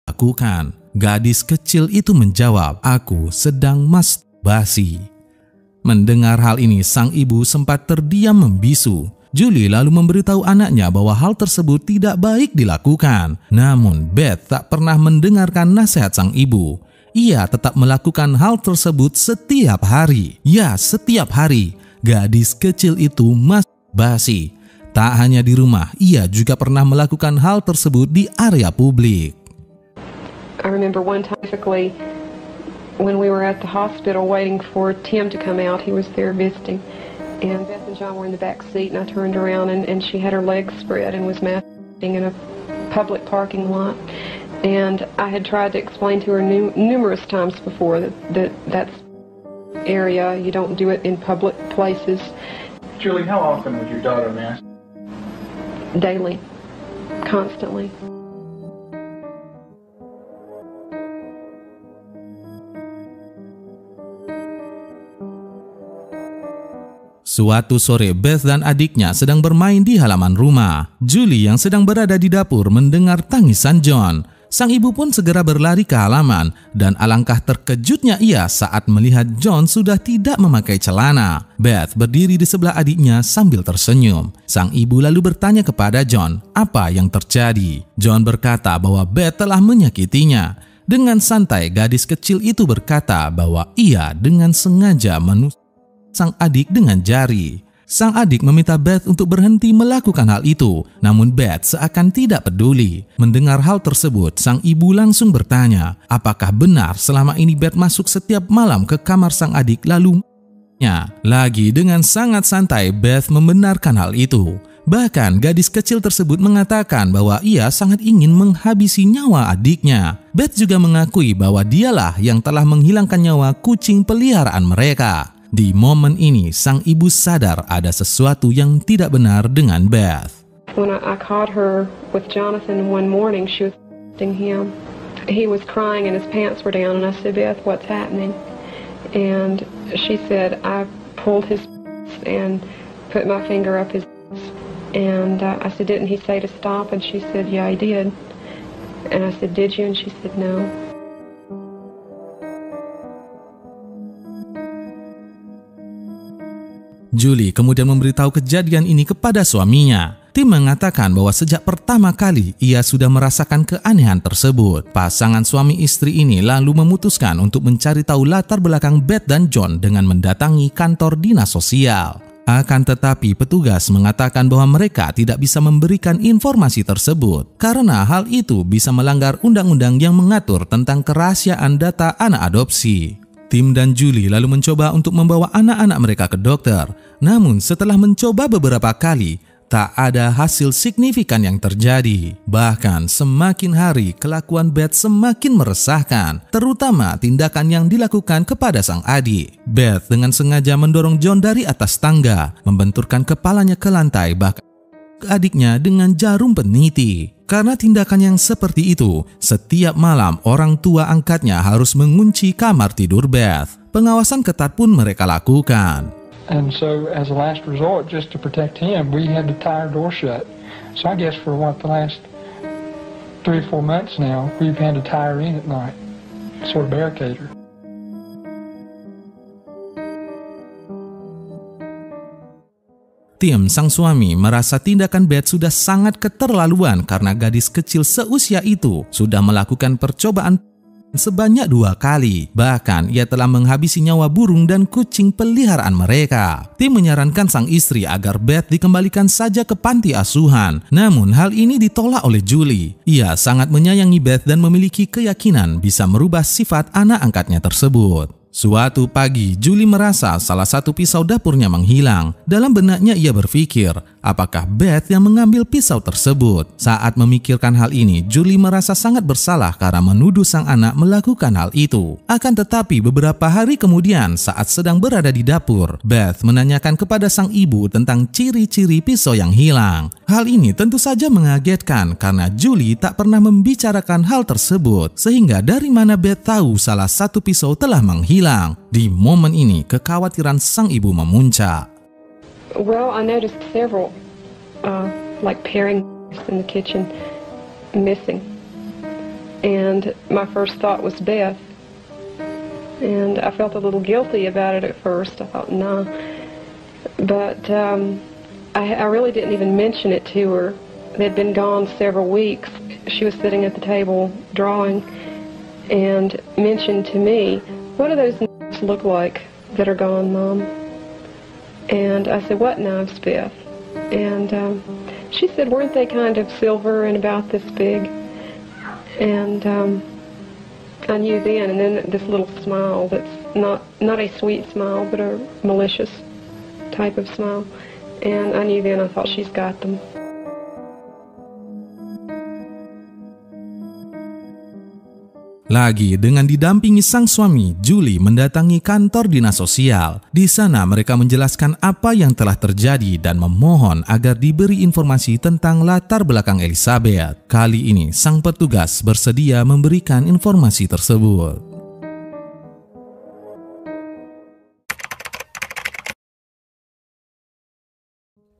lakukan. Gadis kecil itu menjawab, "Aku sedang masturbasi." Mendengar hal ini, sang ibu sempat terdiam membisu. Julie lalu memberitahu anaknya bahwa hal tersebut tidak baik dilakukan. Namun Beth tak pernah mendengarkan nasihat sang ibu. Ia tetap melakukan hal tersebut setiap hari. Ya, setiap hari. Gadis kecil itu masturbasi. Tak hanya di rumah, ia juga pernah melakukan hal tersebut di area publik. I remember one time when we were at the hospital waiting for Tim to come out, he was there visiting, and Beth and John were in the back seat, and I turned around and she had her legs spread and was masturbating in a public parking lot. And I had tried to explain to her numerous times before that's area, you don't do it in public places. Julie, how often was your daughter masturbate? Daily, constantly. Suatu sore, Beth dan adiknya sedang bermain di halaman rumah. Julie yang sedang berada di dapur mendengar tangisan John. Sang ibu pun segera berlari ke halaman dan alangkah terkejutnya ia saat melihat John sudah tidak memakai celana. Beth berdiri di sebelah adiknya sambil tersenyum. Sang ibu lalu bertanya kepada John apa yang terjadi. John berkata bahwa Beth telah menyakitinya. Dengan santai, gadis kecil itu berkata bahwa ia dengan sengaja menusuk sang adik dengan jari. Sang adik meminta Beth untuk berhenti melakukan hal itu, namun Beth seakan tidak peduli. Mendengar hal tersebut, sang ibu langsung bertanya, apakah benar selama ini Beth masuk setiap malam ke kamar sang adik lalu lagi dengan sangat santai Beth membenarkan hal itu. Bahkan gadis kecil tersebut mengatakan bahwa ia sangat ingin menghabisi nyawa adiknya. Beth juga mengakui bahwa dialah yang telah menghilangkan nyawa kucing peliharaan mereka. Di momen ini, sang ibu sadar ada sesuatu yang tidak benar dengan Beth. When I caught her with Jonathan one morning, she was holding him. He was crying and his pants were down, and I said, "Beth, what's happening?" And she said, "I pulled his and put my finger up his." And I said, "Didn't he say to stop?" And she said, "Yeah, he did." And I said, "Did you?" And she said, "No." Julie kemudian memberitahu kejadian ini kepada suaminya. Tim mengatakan bahwa sejak pertama kali ia sudah merasakan keanehan tersebut. Pasangan suami istri ini lalu memutuskan untuk mencari tahu latar belakang Beth dan John dengan mendatangi kantor dinas sosial. Akan tetapi petugas mengatakan bahwa mereka tidak bisa memberikan informasi tersebut karena hal itu bisa melanggar undang-undang yang mengatur tentang kerahasiaan data anak adopsi. Tim dan Julie lalu mencoba untuk membawa anak-anak mereka ke dokter. Namun setelah mencoba beberapa kali, tak ada hasil signifikan yang terjadi. Bahkan semakin hari kelakuan Beth semakin meresahkan, terutama tindakan yang dilakukan kepada sang adik. Beth dengan sengaja mendorong John dari atas tangga, membenturkan kepalanya ke lantai, bahkan adiknya dengan jarum peniti. Karena tindakan yang seperti itu, setiap malam orang tua angkatnya harus mengunci kamar tidur Beth. Pengawasan ketat pun mereka lakukan. And so as a last resort, just to protect him, we had to tie our door shut. So I guess for the last 3 or 4 months now, we've had to tie her in at night, sort of barricade her. Tim, sang suami, merasa tindakan Beth sudah sangat keterlaluan karena gadis kecil seusia itu sudah melakukan percobaan sebanyak 2 kali. Bahkan ia telah menghabisi nyawa burung dan kucing peliharaan mereka. Tim menyarankan sang istri agar Beth dikembalikan saja ke panti asuhan. Namun hal ini ditolak oleh Julie. Ia sangat menyayangi Beth dan memiliki keyakinan bisa merubah sifat anak angkatnya tersebut. Suatu pagi, Julie merasa salah satu pisau dapurnya menghilang. Dalam benaknya ia berpikir, apakah Beth yang mengambil pisau tersebut? Saat memikirkan hal ini, Julie merasa sangat bersalah karena menuduh sang anak melakukan hal itu. Akan tetapi beberapa hari kemudian, saat sedang berada di dapur, Beth menanyakan kepada sang ibu tentang ciri-ciri pisau yang hilang. Hal ini tentu saja mengagetkan karena Julie tak pernah membicarakan hal tersebut. Sehingga dari mana Beth tahu salah satu pisau telah menghilang? Di momen ini, kekhawatiran sang ibu memuncak. Well, I noticed several, like paring in the kitchen, missing. And my first thought was Beth. And I felt a little guilty about it at first. I thought, nah. But I really didn't even mention it to her. They'd been gone several weeks. She was sitting at the table drawing and mentioned to me, "What do those knives look like that are gone, Mom?" And I said, "What knives, Beth?" And she said, "Weren't they kind of silver and about this big?" And I knew then, and then this little smile that's not a sweet smile, but a malicious type of smile. And I knew then, I thought, she's got them. Lagi dengan didampingi sang suami, Julie mendatangi kantor dinas sosial. Di sana mereka menjelaskan apa yang telah terjadi dan memohon agar diberi informasi tentang latar belakang Elizabeth. Kali ini sang petugas bersedia memberikan informasi tersebut.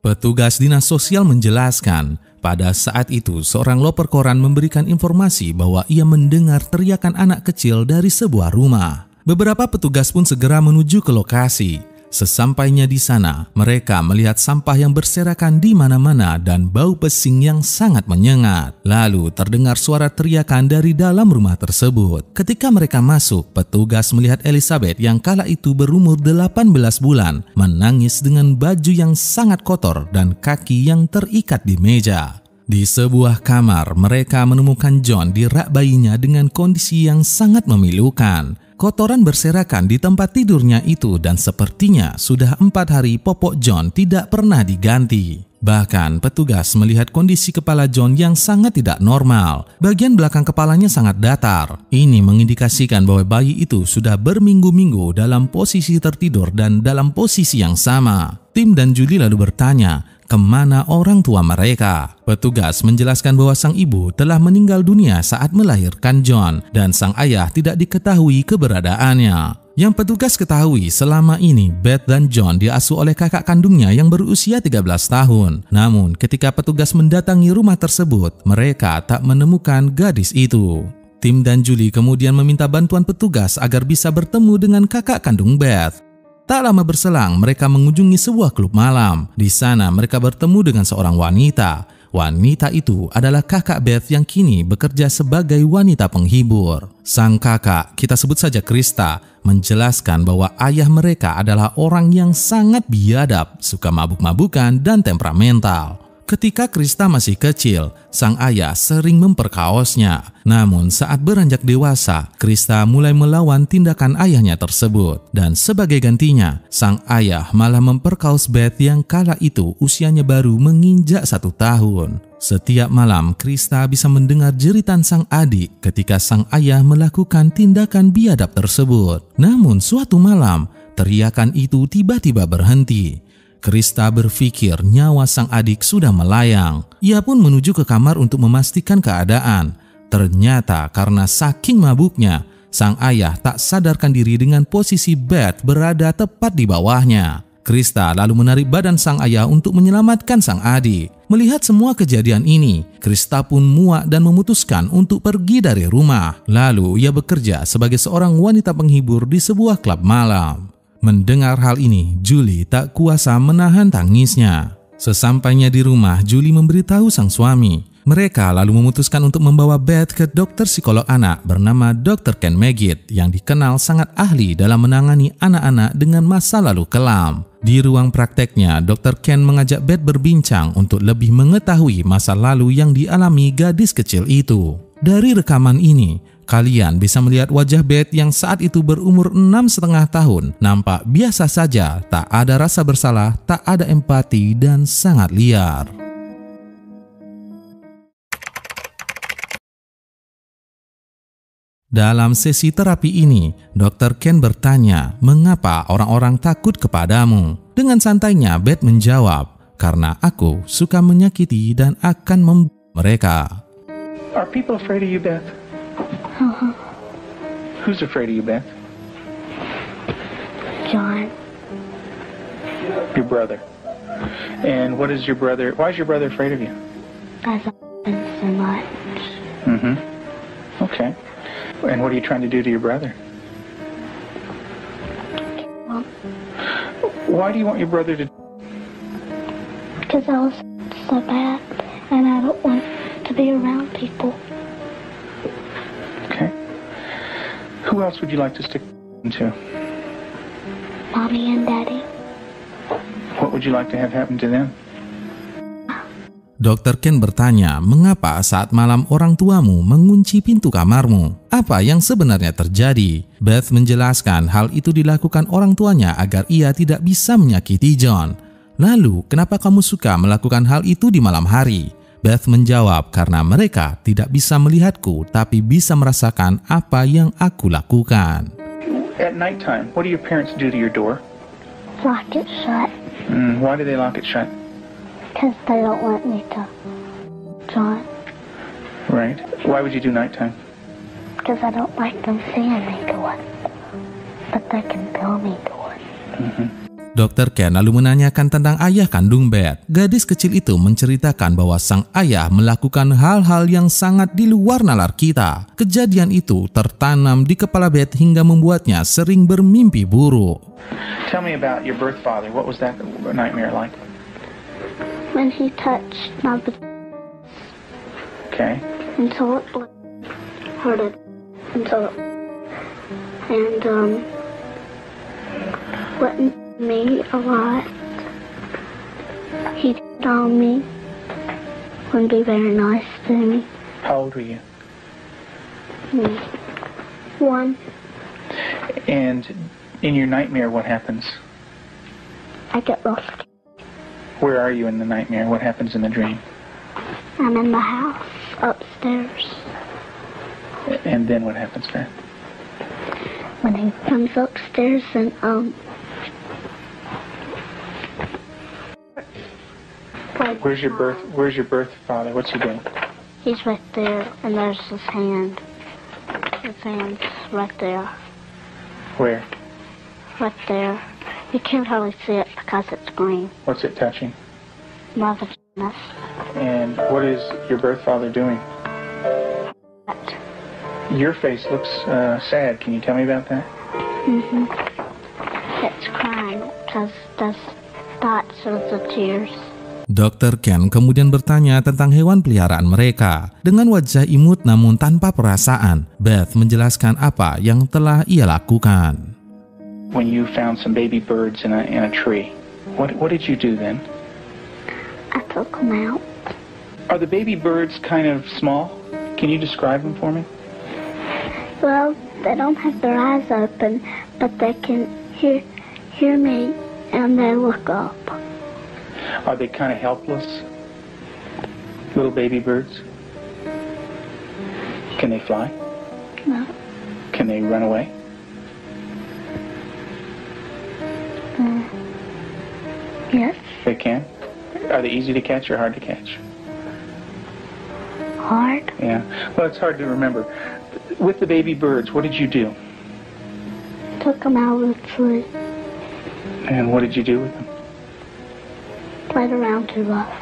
Petugas dinas sosial menjelaskan, pada saat itu seorang loper koran memberikan informasi bahwa ia mendengar teriakan anak kecil dari sebuah rumah. Beberapa petugas pun segera menuju ke lokasi. Sesampainya di sana, mereka melihat sampah yang berserakan di mana-mana dan bau pesing yang sangat menyengat. Lalu terdengar suara teriakan dari dalam rumah tersebut. Ketika mereka masuk, petugas melihat Elizabeth yang kala itu berumur 18 bulan menangis dengan baju yang sangat kotor dan kaki yang terikat di meja. Di sebuah kamar, mereka menemukan John di rak bayinya dengan kondisi yang sangat memilukan. Kotoran berserakan di tempat tidurnya itu dan sepertinya sudah 4 hari popok John tidak pernah diganti. Bahkan petugas melihat kondisi kepala John yang sangat tidak normal. Bagian belakang kepalanya sangat datar. Ini mengindikasikan bahwa bayi itu sudah berminggu-minggu dalam posisi tertidur dan dalam posisi yang sama. Tim dan Julie lalu bertanya, kemana orang tua mereka? Petugas menjelaskan bahwa sang ibu telah meninggal dunia saat melahirkan John dan sang ayah tidak diketahui keberadaannya. Yang petugas ketahui selama ini Beth dan John diasuh oleh kakak kandungnya yang berusia 13 tahun. Namun ketika petugas mendatangi rumah tersebut, mereka tak menemukan gadis itu. Tim dan Julie kemudian meminta bantuan petugas agar bisa bertemu dengan kakak kandung Beth. Tak lama berselang, mereka mengunjungi sebuah klub malam. Di sana mereka bertemu dengan seorang wanita. Wanita itu adalah kakak Beth yang kini bekerja sebagai wanita penghibur. Sang kakak, kita sebut saja Krista, menjelaskan bahwa ayah mereka adalah orang yang sangat biadab, suka mabuk-mabukan dan temperamental. Ketika Krista masih kecil, sang ayah sering memperkaosnya. Namun saat beranjak dewasa, Krista mulai melawan tindakan ayahnya tersebut. Dan sebagai gantinya, sang ayah malah memperkaos Beth yang kala itu usianya baru menginjak 1 tahun. Setiap malam, Krista bisa mendengar jeritan sang adik ketika sang ayah melakukan tindakan biadab tersebut. Namun suatu malam, teriakan itu tiba-tiba berhenti. Krista berpikir nyawa sang adik sudah melayang. Ia pun menuju ke kamar untuk memastikan keadaan. Ternyata karena saking mabuknya, sang ayah tak sadarkan diri dengan posisi Beth berada tepat di bawahnya. Krista lalu menarik badan sang ayah untuk menyelamatkan sang adik. Melihat semua kejadian ini, Krista pun muak dan memutuskan untuk pergi dari rumah. Lalu ia bekerja sebagai seorang wanita penghibur di sebuah klub malam. Mendengar hal ini, Julie tak kuasa menahan tangisnya. Sesampainya di rumah, Julie memberitahu sang suami. Mereka lalu memutuskan untuk membawa Beth ke dokter psikolog anak bernama Dr. Ken Magid yang dikenal sangat ahli dalam menangani anak-anak dengan masa lalu kelam. Di ruang prakteknya, Dr. Ken mengajak Beth berbincang untuk lebih mengetahui masa lalu yang dialami gadis kecil itu. Dari rekaman ini, kalian bisa melihat wajah Beth yang saat itu berumur 6,5 tahun nampak biasa saja, tak ada rasa bersalah, tak ada empati, dan sangat liar. Dalam sesi terapi ini, Dr. Ken bertanya, mengapa orang-orang takut kepadamu? Dengan santainya, Beth menjawab, karena aku suka menyakiti dan akan membunuh mereka. Are people afraid of you, Beth? Who's afraid of you, Beth? John. Your brother. And what is your brother? Why is your brother afraid of you? Because I love him so much. Mm-hmm. Okay. Okay. And what are you trying to do to your brother? Well, Why do you want your brother to... because I was so bad, and I don't want to be around people. Okay. Who else would you like to stick to? Mommy and Daddy. What would you like to have happen to them? Dr. Ken bertanya, mengapa saat malam orang tuamu mengunci pintu kamarmu? Apa yang sebenarnya terjadi? Beth menjelaskan hal itu dilakukan orang tuanya agar ia tidak bisa menyakiti John. Lalu, kenapa kamu suka melakukan hal itu di malam hari? Beth menjawab, karena mereka tidak bisa melihatku, tapi bisa merasakan apa yang aku lakukan. At nighttime, what do your parents do to your door? Lock it shut, Why do they lock it shut? because they don't want me to join. Right. Why would you do nighttime? Because I don't like them seeing me do it. But they can feel me do it. Dr. Ken lalu menanyakan tentang ayah kandung Beth. Gadis kecil itu menceritakan bahwa sang ayah melakukan hal-hal yang sangat di luar nalar kita. Kejadian itu tertanam di kepala Beth hingga membuatnya sering bermimpi buruk. Tell me about your birth father. What was that nightmare like? When he touched my Okay. until it hurted, until it, and wouldn't me a lot. He'd hit on me, wouldn't be very nice to me. How old were you? 1, And in your nightmare, what happens? I get lost. Where are you in the nightmare? What happens in the dream? I'm in the house upstairs. And then what happens there? When he comes upstairs and Where's your birth father? What's he doing? he's right there, and there's his hand. His hand's right there, Where? right there. You can't hardly see it because it's green. What's it touching? My vagina. And what is your birth father doing? But, Your face looks sad. Can you tell me about that? it's crying because there's dots of the tears. Dr. Ken kemudian bertanya tentang hewan peliharaan mereka. Dengan wajah imut namun tanpa perasaan, Beth menjelaskan apa yang telah ia lakukan. When you found some baby birds in a tree, what did you do then? I took them out. Are the baby birds kind of small? Can you describe them for me? Well, they don't have their eyes open, but they can hear me, and they look up. Are they kind of helpless? Little baby birds? Can they fly? No. Can they run away? Yes. They can? Are they easy to catch or hard to catch? Hard. Yeah. Well, it's hard to remember. With the baby birds, what did you do? Took them out of the tree. And what did you do with them? Played around too rough.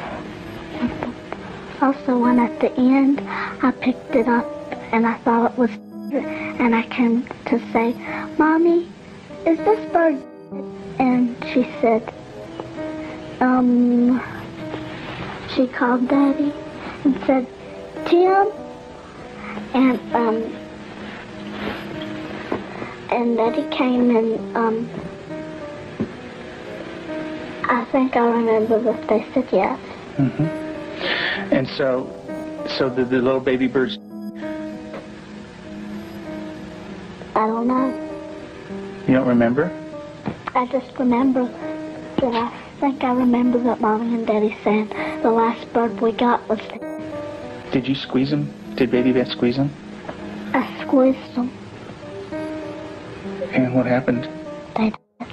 Also, one at the end, I picked it up and I thought it was, and I came to say, "Mommy, is this bird dead?" And she said, she called Daddy and said, "Tim," and Daddy came and I think I remember that they said yes. And so the little baby birds. I don't know. You don't remember? I just remember that I think I remember that Mommy and Daddy said the last bird we got was dead. Did you squeeze them? Did Baby Beth squeeze them? I squeezed them. And what happened? They died.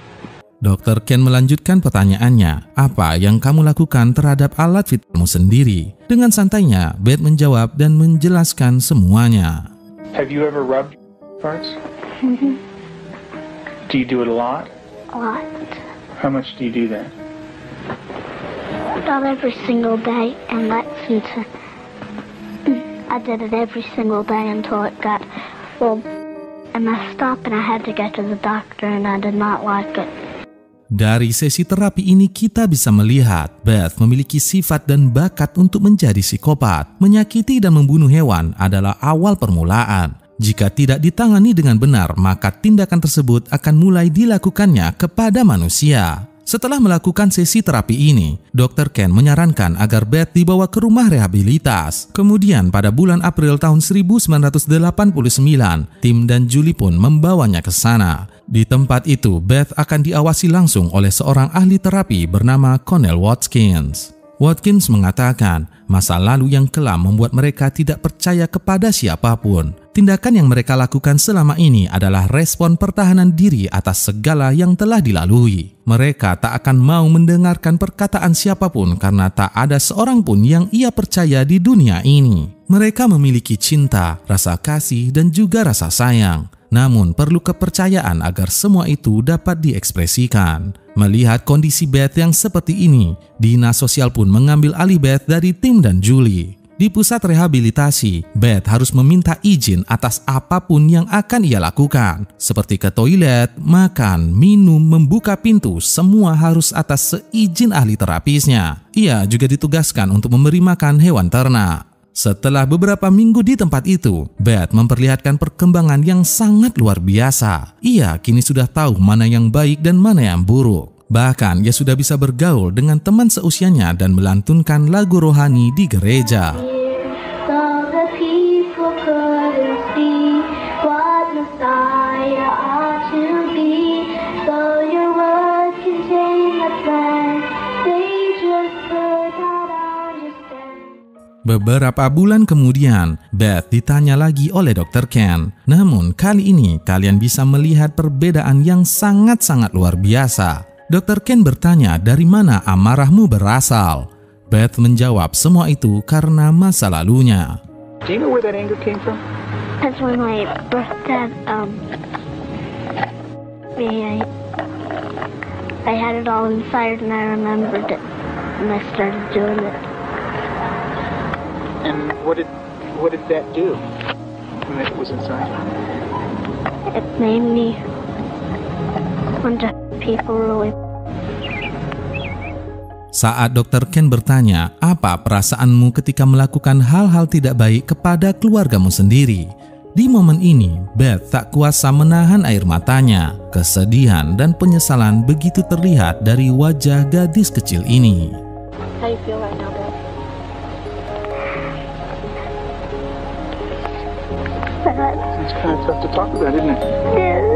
Dr. Ken melanjutkan pertanyaannya, apa yang kamu lakukan terhadap alat vitalmu sendiri? Dengan santainya, Beth menjawab dan menjelaskan semuanya. Have you ever rubbed parts? Do you do it a lot? A lot. How much do you do that? Not every single day, and that's into. I I did it every single day until it got full. And I stopped and I had to go to the doctor and I did not like it. Dari sesi terapi ini kita bisa melihat Beth memiliki sifat dan bakat untuk menjadi psikopat. Menyakiti dan membunuh hewan adalah awal permulaan. Jika tidak ditangani dengan benar, maka tindakan tersebut akan mulai dilakukannya kepada manusia. Setelah melakukan sesi terapi ini, Dr. Ken menyarankan agar Beth dibawa ke rumah rehabilitas. Kemudian pada bulan April tahun 1989, Tim dan Julie pun membawanya ke sana. Di tempat itu, Beth akan diawasi langsung oleh seorang ahli terapi bernama Connell Watkins. Watkins mengatakan, masa lalu yang kelam membuat mereka tidak percaya kepada siapapun. Tindakan yang mereka lakukan selama ini adalah respon pertahanan diri atas segala yang telah dilalui. Mereka tak akan mau mendengarkan perkataan siapapun karena tak ada seorang pun yang ia percaya di dunia ini. Mereka memiliki cinta, rasa kasih, dan juga rasa sayang. Namun perlu kepercayaan agar semua itu dapat diekspresikan. Melihat kondisi Beth yang seperti ini, dinas sosial pun mengambil alih Beth dari Tim dan Julie. Di pusat rehabilitasi, Beth harus meminta izin atas apapun yang akan ia lakukan. Seperti ke toilet, makan, minum, membuka pintu, semua harus atas seizin ahli terapisnya. Ia juga ditugaskan untuk memberi makan hewan ternak. Setelah beberapa minggu di tempat itu, Beth memperlihatkan perkembangan yang sangat luar biasa. Ia kini sudah tahu mana yang baik dan mana yang buruk. Bahkan ia sudah bisa bergaul dengan teman seusianya dan melantunkan lagu rohani di gereja. Beberapa bulan kemudian, Beth ditanya lagi oleh Dr. Ken. Namun kali ini kalian bisa melihat perbedaan yang sangat-sangat luar biasa. Dr. Ken bertanya dari mana amarahmu berasal. Beth menjawab semua itu karena masa lalunya. Do you know where that anger came from? That's when my birth dad, I had it all inside and I remembered it and I started doing it. And what did that do when it was inside? It made me want to hurt people really. Saat Dr. Ken bertanya, apa perasaanmu ketika melakukan hal-hal tidak baik kepada keluargamu sendiri? Di momen ini, Beth tak kuasa menahan air matanya. Kesedihan dan penyesalan begitu terlihat dari wajah gadis kecil ini. How you feel right now, Beth? It's kind of tough to talk about, isn't it? Yes.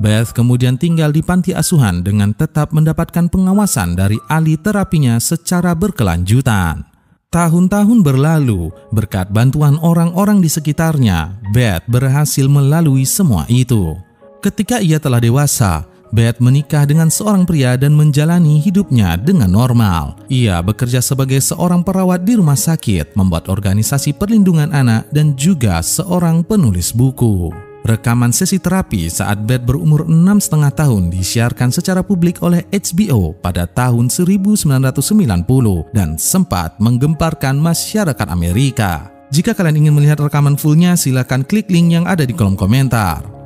Beth kemudian tinggal di panti asuhan dengan tetap mendapatkan pengawasan dari ahli terapinya secara berkelanjutan. Tahun-tahun berlalu, berkat bantuan orang-orang di sekitarnya, Beth berhasil melalui semua itu. Ketika ia telah dewasa, Beth menikah dengan seorang pria dan menjalani hidupnya dengan normal. Ia bekerja sebagai seorang perawat di rumah sakit, membuat organisasi perlindungan anak, dan juga seorang penulis buku. Rekaman sesi terapi saat Beth berumur 6,5 tahun disiarkan secara publik oleh HBO pada tahun 1990 dan sempat menggemparkan masyarakat Amerika. Jika kalian ingin melihat rekaman fullnya, silakan klik link yang ada di kolom komentar.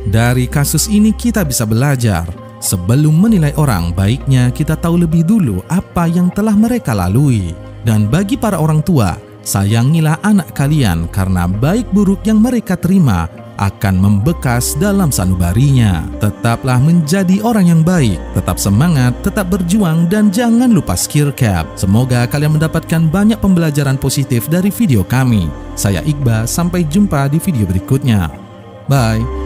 Dari kasus ini kita bisa belajar, sebelum menilai orang, baiknya kita tahu lebih dulu apa yang telah mereka lalui. Dan bagi para orang tua, sayangilah anak kalian karena baik buruk yang mereka terima akan membekas dalam sanubarinya. Tetaplah menjadi orang yang baik, tetap semangat, tetap berjuang, dan jangan lupa skill cap. Semoga kalian mendapatkan banyak pembelajaran positif dari video kami. Saya Iqbal, sampai jumpa di video berikutnya. Bye.